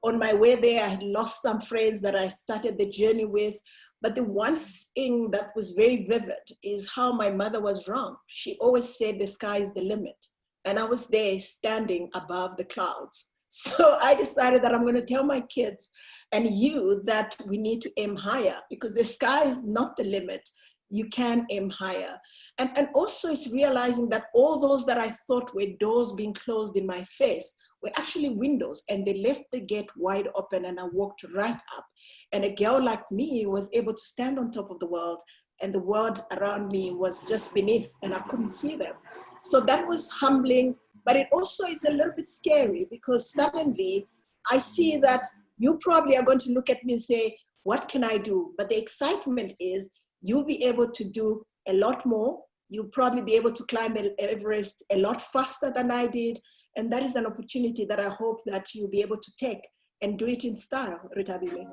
On my way there, I had lost some friends that I started the journey with. But the one thing that was very vivid is how my mother was wrong. She always said the sky is the limit. And I was there standing above the clouds. So I decided that I'm going to tell my kids and you that we need to aim higher, because the sky is not the limit. You can aim higher. And also it's realizing that all those that I thought were doors being closed in my face were actually windows, and they left the gate wide open, and I walked right up. And a girl like me was able to stand on top of the world, and the world around me was just beneath, and I couldn't see them. So that was humbling, but it also is a little bit scary, because suddenly I see that you probably are going to look at me and say, what can I do? But the excitement is you'll be able to do a lot more. You'll probably be able to climb Everest a lot faster than I did. And that is an opportunity that I hope that you'll be able to take and do it in style, Ritabile.